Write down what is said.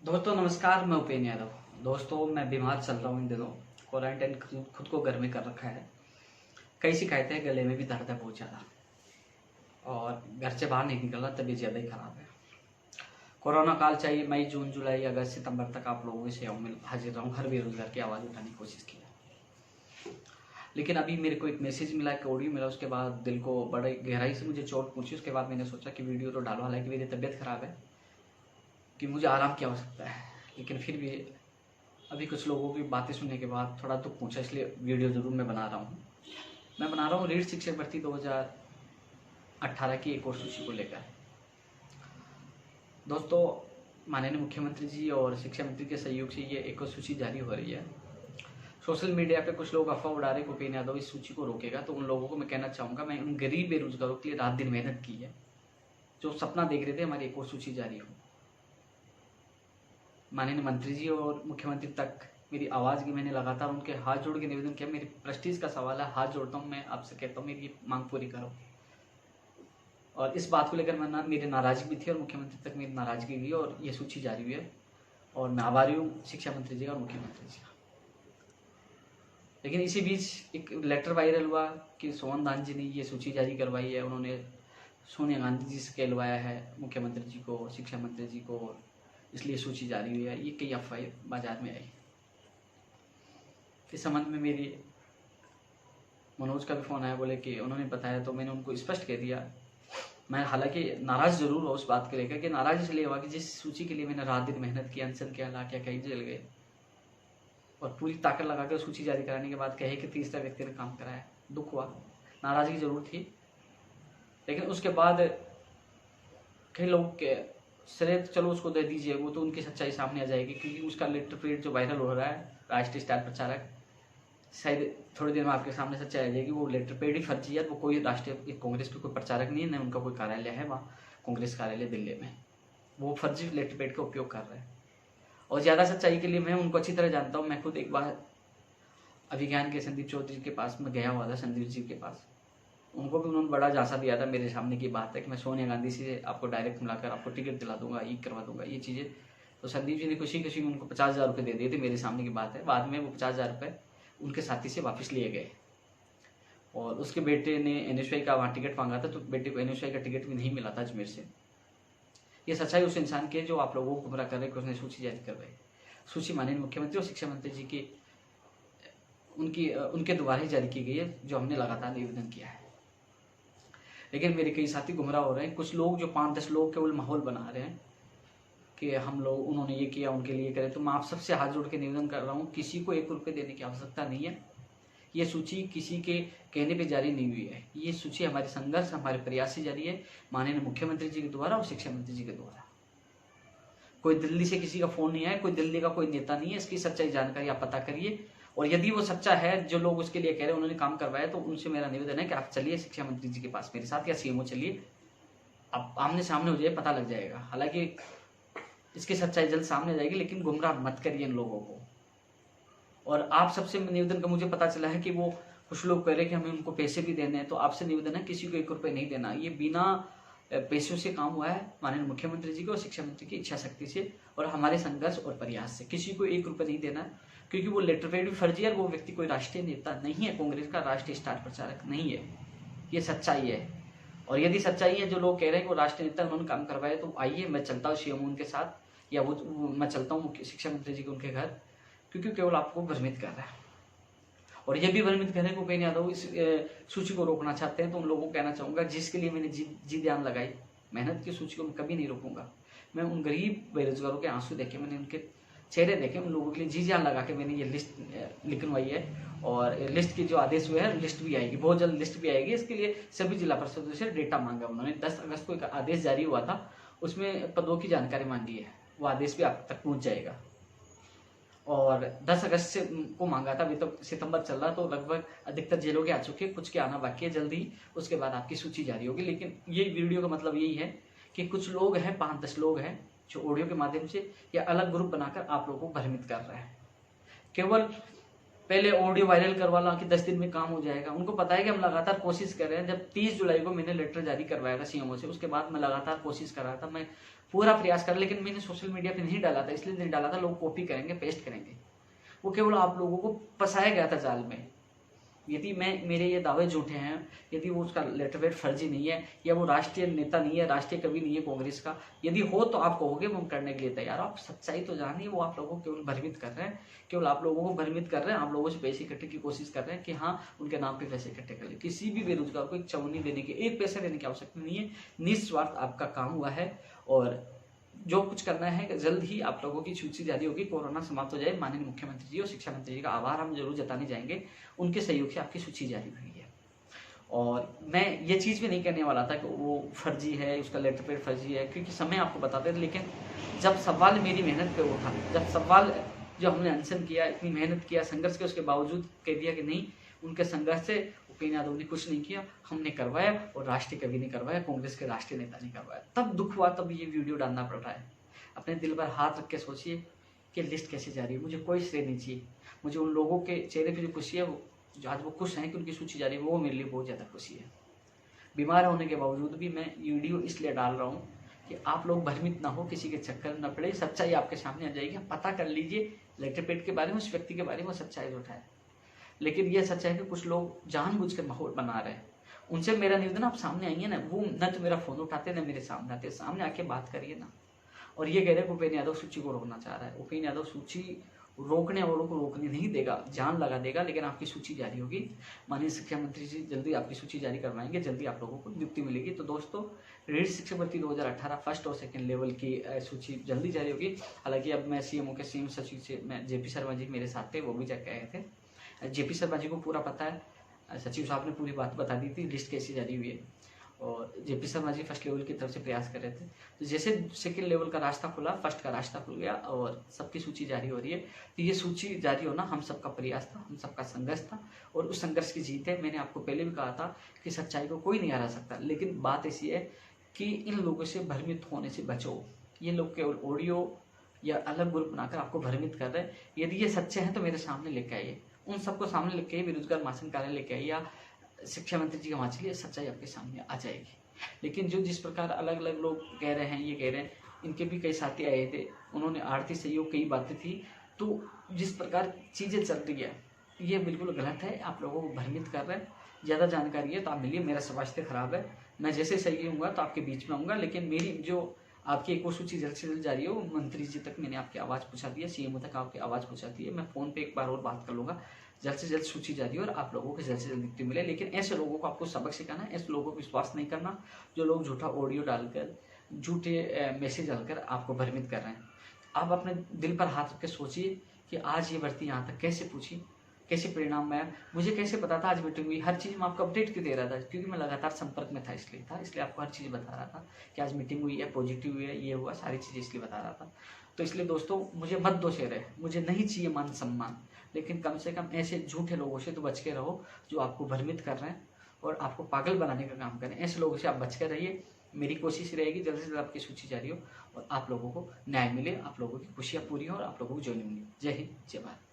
दोस्तों नमस्कार, मैं उपेन यादव। दोस्तों मैं बीमार चल रहा हूँ इन दिनों। क्वारंटाइन खुद को घर में कर रखा है। कई शिकायतें हैं, गले में भी दर्द है बहुत ज़्यादा और घर से बाहर नहीं निकलना, तबीयत ज़्यादा ही ख़राब है। कोरोना काल चाहिए मई जून जुलाई अगस्त सितंबर तक आप लोगों की सेवा में हाजिर रहूँ, हर बेरोजगार की आवाज़ उठाने की कोशिश की है। लेकिन अभी मेरे को एक मैसेज मिला, एक ऑडियो मिला, उसके बाद दिल को बड़े गहराई से मुझे चोट पहुँची। उसके बाद मैंने सोचा कि वीडियो तो डालो, हालांकि मेरी तबीयत ख़राब है, कि मुझे आराम की आवश्यकता है। लेकिन फिर भी अभी कुछ लोगों की बातें सुनने के बाद थोड़ा दुख पहुंचा, इसलिए वीडियो ज़रूर मैं बना रहा हूँ। रीट शिक्षक भर्ती 2018 की एक और सूची को लेकर। दोस्तों, माननीय मुख्यमंत्री जी और शिक्षा मंत्री के सहयोग से ये एक और सूची जारी हो रही है। सोशल मीडिया पे कुछ लोग अफवाह उड़ा रहे, उपेन यादव इस सूची को रोकेगा। तो उन लोगों को मैं कहना चाहूँगा, मैं उन गरीब बेरोजगारों के लिए रात दिन मेहनत की है, जो सपना देख रहे थे हमारी एक और सूची जारी हो। माननीय मंत्री जी और मुख्यमंत्री तक मेरी आवाज़ की मैंने लगातार उनके हाथ जोड़ के निवेदन किया। मेरी प्रेस्टीज का सवाल है, हाथ जोड़ता हूँ, मैं आपसे कहता हूँ मेरी मांग पूरी करो। और इस बात को लेकर मेरी नाराजगी भी थी और मुख्यमंत्री तक मेरी नाराजगी हुई और ये सूची जारी हुई है। और मैं आभारी हूँ शिक्षा मंत्री जी का और मुख्यमंत्री जी का। लेकिन इसी बीच एक लेटर वायरल हुआ कि सोहन दान जी ने ये सूची जारी करवाई है। उन्होंने सोनिया गांधी जी से कहलवाया है मुख्यमंत्री जी को, शिक्षा मंत्री जी को, इसलिए सूची जारी हुई है। ये कई अफवाहें बाजार में आई। इस संबंध में मेरी मनोज का भी फ़ोन आया, बोले कि उन्होंने बताया, तो मैंने उनको स्पष्ट कह दिया। मैं हालांकि नाराज़ जरूर हुआ उस बात को लेकर, कि नाराज़ इसलिए हुआ कि जिस सूची के लिए मैंने रात दिन मेहनत की, अनशन किया, ला क्या कई जल गए, और पूरी ताकत लगा कर सूची जारी कराने के बाद कहे कि तीसरा व्यक्ति ने काम कराया। दुख हुआ, नाराज़गी जरूर थी। लेकिन उसके बाद कई लोग के श्रेय चलो उसको दे दीजिए, वो तो उनकी सच्चाई सामने आ जाएगी, क्योंकि उसका लेटर पेड जो वायरल हो रहा है, राष्ट्रीय स्टार प्रचारक, शायद थोड़ी देर में आपके सामने सच्चाई आ जाएगी। वो लेटर पेड ही फर्जी है। वो कोई राष्ट्रीय कांग्रेस के कोई प्रचारक नहीं है, न उनका कोई कार्यालय है वहाँ कांग्रेस कार्यालय दिल्ली में। वो फर्जी लेटर पेड का उपयोग कर रहे हैं। और ज़्यादा सच्चाई के लिए मैं उनको अच्छी तरह जानता हूँ। मैं खुद एक बार अभिज्ञान के संदीप चौधरी के पास में गया हुआ था, संदीप जी के पास। उनको भी उन्होंने बड़ा झांसा दिया था मेरे सामने की बात है कि मैं सोनिया गांधी से आपको डायरेक्ट मिलाकर आपको टिकट दिला दूंगा, ये करवा दूंगा, ये चीज़ें। तो संदीप जी ने खुशी खुशी उनको 50,000 रुपये दे दिए थे, मेरे सामने की बात है। बाद में वो 50,000 रुपये उनके साथी से वापस लिए गए। और उसके बेटे ने NSY का वहाँ टिकट मांगा था, तो बेटे को NSY का टिकट भी नहीं मिला था अजमेर से। ये सच्चाई उस इंसान की है जो आप लोगों को गुमराह कर रहे हैं कि उसने सूची जारी करवाई। सूची माननीय मुख्यमंत्री और शिक्षा मंत्री जी की उनके द्वारा ही जारी की गई है, जो हमने लगातार निवेदन किया है। लेकिन मेरे कई साथी गुमराह हो रहे हैं। कुछ लोग जो 5-10 लोग केवल माहौल बना रहे हैं कि हम लोग, उन्होंने ये किया, उनके लिए करें। तो मैं आप सबसे हाथ जोड़ के निवेदन कर रहा हूँ, किसी को 1 रुपये देने की आवश्यकता नहीं है। ये सूची किसी के कहने पे जारी नहीं हुई है। ये सूची हमारे संघर्ष, हमारे प्रयास से जारी है, माननीय मुख्यमंत्री जी के द्वारा और शिक्षा मंत्री जी के द्वारा। कोई दिल्ली से किसी का फोन नहीं आया, कोई दिल्ली का कोई नेता नहीं है। इसकी सच्चाई जानकारी आप पता करिए, और यदि वो सच्चा है, जो लोग उसके लिए कह रहे हैं उन्होंने काम करवाया, तो उनसे मेरा निवेदन है कि आप चलिए शिक्षा मंत्री जी के पास मेरे साथ, या CMO चलिए, आप आमने सामने हो जाइए, पता लग जाएगा। हालांकि इसकी सच्चाई जल्द सामने आ जाएगी, लेकिन गुमराह मत करिए इन लोगों को। और आप सबसे निवेदन का, मुझे पता चला है कि वो कुछ लोग कह रहे हैं कि हमें उनको पैसे भी देने हैं, तो आपसे निवेदन है किसी को 1 रुपये नहीं देना। ये बिना पैसों से काम हुआ है, माननीय मुख्यमंत्री जी को और शिक्षा मंत्री की इच्छा शक्ति से और हमारे संघर्ष और प्रयास से। किसी को 1 रुपये नहीं देना है, क्योंकि वो लेटर पेड भी फर्जी है। वो व्यक्ति कोई राष्ट्रीय नेता नहीं है, कांग्रेस का राष्ट्रीय स्टार प्रचारक नहीं है। ये सच्चाई है। और यदि सच्चाई है, जो लोग कह रहे हैं कि वो राष्ट्रीय नेता उन्होंने काम करवाया, तो आइए मैं चलता हूँ CMO उनके साथ, या वो मैं चलता हूँ शिक्षा मंत्री जी के उनके घर, क्योंकि केवल आपको भ्रमित कर रहा है। और ये भी भ्रमित कर रहे हैं कि उपेन यादव इस सूची को रोकना चाहते हैं। तो उन लोगों को कहना चाहूंगा, जिसके लिए मैंने जी ध्यान लगाई, मेहनत की सूची को मैं कभी नहीं रोकूंगा। मैं उन गरीब बेरोजगारों के आंसू देखे, मैंने उनके चेहरे देखे, उन लोगों के लिए जी जान लगा के मैंने ये लिस्ट लिखवाई है। और लिस्ट की जो आदेश हुए हैं, लिस्ट भी आएगी, बहुत जल्द लिस्ट भी आएगी। इसके लिए सभी जिला परिषदों से डेटा मांगा उन्होंने। 10 अगस्त को एक आदेश जारी हुआ था, उसमें पदों की जानकारी मांगी है। वो आदेश भी आप तक पहुंच जाएगा। और 10 अगस्त से को मांगा था, अभी तो सितंबर चल रहा, तो लगभग अधिकतर जेलों के आ चुके हैं, कुछ के आना बाकी है जल्दी। उसके बाद आपकी सूची जारी होगी। लेकिन ये वीडियो का मतलब यही है कि कुछ लोग हैं, 5-10 लोग हैं, जो ऑडियो के माध्यम से या अलग ग्रुप बनाकर आप लोगों को भ्रमित कर रहे हैं। केवल पहले ऑडियो वायरल करवा ला कि 10 दिन में काम हो जाएगा। उनको पता है कि हम लगातार कोशिश कर रहे हैं। जब 30 जुलाई को मैंने लेटर जारी करवाया था सीएमओ से, उसके बाद मैं लगातार कोशिश कर रहा था, मैं पूरा प्रयास कर, लेकिन मैंने सोशल मीडिया पे नहीं डाला था। इसलिए नहीं डाला था, लोग कॉपी करेंगे, पेस्ट करेंगे। वो केवल आप लोगों को फंसाया गया था जाल में। यदि मेरे ये दावे झूठे हैं, यदि वो उसका लेटरवेट फर्जी नहीं है, या वो राष्ट्रीय नेता नहीं है, राष्ट्रीय कवि नहीं है कांग्रेस का, यदि हो तो आप कहोगे हम करने के लिए तैयार। आप सच्चाई तो जानिए। वो आप लोगों को केवल भ्रमित कर रहे हैं, केवल आप लोगों को भ्रमित कर रहे हैं। आप लोगों से पैसे इकट्ठे की कोशिश कर रहे हैं कि हाँ उनके नाम पे पैसे इकट्ठे कर ले। किसी भी बेरोजगार को एक चवन्नी देने की, एक पैसे देने की आवश्यकता नहीं है। निस्वार्थ आपका काम हुआ है और जो कुछ करना है जल्द ही आप लोगों की सूची जारी होगी। कोरोना समाप्त हो जाए। माननीय मुख्यमंत्री जी और शिक्षा मंत्री जी का आभार हम जरूर जताने जाएंगे, उनके सहयोग से आपकी सूची जारी हुई है। और मैं ये चीज़ भी नहीं कहने वाला था कि वो फर्जी है, उसका लेटर पेड फर्जी है, क्योंकि समय आपको बताते थे। लेकिन जब सवाल मेरी मेहनत पे उठा, जब सवाल जो हमने अनशन किया, इतनी मेहनत किया, संघर्ष किया, उसके बावजूद कह दिया कि नहीं, उनके संघर्ष से उपेन्द्र यादव ने कुछ नहीं किया, हमने करवाया और राष्ट्रीय कवि ने करवाया, कांग्रेस के राष्ट्रीय नेता ने करवाया। तब दुख हुआ, तब ये वीडियो डालना पड़ रहा है। अपने दिल पर हाथ रख के सोचिए कि लिस्ट कैसे जारी है। मुझे कोई श्रेय नहीं चाहिए। मुझे उन लोगों के चेहरे पर जो खुशी है, वो जो आज वो खुश हैं कि उनकी सूची जारी है, वो मेरे लिए बहुत ज़्यादा खुशी है। बीमार होने के बावजूद भी मैं वीडियो इसलिए डाल रहा हूँ कि आप लोग भ्रमित ना हो, किसी के चक्कर न पड़े। सच्चाई आपके सामने आ जाएगी। पता कर लीजिए लेटर पेड के बारे में, उस व्यक्ति के बारे में सच्चाई उठा है। लेकिन यह सच है कि कुछ लोग जानबूझकर माहौल बना रहे हैं। उनसे मेरा निवेदन, आप सामने आइए ना। वो न तो मेरा फोन उठाते ना मेरे सामने आते, सामने आके बात करिए ना। और ये कह रहे हैं उपेन्द्र यादव सूची को रोकना चाह रहा है। उपेन्द्र यादव सूची रोकने वालों को रोकने नहीं देगा, जान लगा देगा। लेकिन आपकी सूची जारी होगी। माननीय शिक्षा मंत्री जी जल्दी आपकी सूची जारी करवाएंगे, जल्दी आप लोगों को नियुक्ति मिलेगी। तो दोस्तों, रीड शिक्षक भर्ती 2018 फर्स्ट और सेकंड लेवल की सूची जल्दी जारी होगी। हालांकि अब मैं सीएमओ के सीएम सचिव से, मैं जेपी शर्मा जी मेरे साथ थे, वो भी चेक आए थे। जेपी शर्मा जी को पूरा पता है, सचिव साहब ने पूरी बात बता दी थी लिस्ट कैसी जारी हुई है। और JP Sharma ji first level की तरफ से प्रयास कर रहे थे। तो जैसे सेकंड लेवल का रास्ता खुला, फर्स्ट का रास्ता खुल गया और सबकी सूची जारी हो रही है। तो ये सूची जारी होना हम सबका प्रयास था, हम सबका संघर्ष था और उस संघर्ष की जीत है। मैंने आपको पहले भी कहा था कि सच्चाई को कोई नहीं हरा सकता। लेकिन बात ऐसी है कि इन लोगों से भ्रमित होने से बचो। ये लोग केवल ऑडियो या अलग ग्रुप बनाकर आपको भ्रमित कर रहे हैं। यदि ये सच्चे हैं तो मेरे सामने लेके आइए, उन सबको सामने लेके आइए, बेरोजगार महासंघ कार्यालय लेके आइए या शिक्षा मंत्री जी का वहाँ चलिए, सच्चाई आपके सामने आ जाएगी। लेकिन जो जिस प्रकार अलग अलग लोग कह रहे हैं, ये कह रहे हैं, इनके भी कई साथी आए थे, उन्होंने आर्थिक सहयोग कई बातें थी। तो जिस प्रकार चीज़ें चल रही है ये बिल्कुल गलत है। आप लोगों को भ्रमित कर रहे हैं। ज़्यादा जानकारी है तो आप मिलिए। मेरा स्वास्थ्य खराब है, मैं जैसे सही होऊंगा तो आपके बीच में आऊँगा। लेकिन मेरी जो आपकी एक और सूची जल्द से जल्द जारी हो, मंत्री जी तक मैंने आपकी आवाज़ पहुँचा दी है, सीएमओ तक आपकी आवाज़ पहुँचा दी है। मैं फ़ोन पे एक बार और बात कर लूँगा। जल्द से जल्द सूची जारी हो और आप लोगों को जल्द से जल्द नियुक्ति मिले। लेकिन ऐसे लोगों को आपको सबक सिखाना है, ऐसे लोगों को विश्वास नहीं करना जो लोग झूठा ऑडियो डालकर, झूठे मैसेज डालकर आपको भ्रमित कर रहे हैं। आप अपने दिल पर हाथ रख के सोचिए कि आज ये भर्ती यहाँ तक कैसे पूछी, कैसे परिणाम में आया, मुझे कैसे पता था आज मीटिंग हुई। हर चीज़ मैं आपको अपडेट क्यों दे रहा था, क्योंकि मैं लगातार संपर्क में था, इसलिए आपको हर चीज़ बता रहा था कि आज मीटिंग हुई है, पॉजिटिव हुई है, ये हुआ, सारी चीज़ें इसलिए बता रहा था। तो इसलिए दोस्तों, मुझे मत दोषे रहे, मुझे नहीं चाहिए मान सम्मान, लेकिन कम से कम ऐसे झूठे लोगों से तो बच के रहो जो आपको भ्रमित कर रहे हैं और आपको पागल बनाने का काम करें। ऐसे लोगों से आप बच कर रहिए। मेरी कोशिश रहेगी जल्द से जल्द आपकी सूची जारी हो और आप लोगों को न्याय मिले, आप लोगों की खुशियाँ पूरी हो और आप लोगों को ज्वाइनिंग मिले। जय हिंद, जय भारत।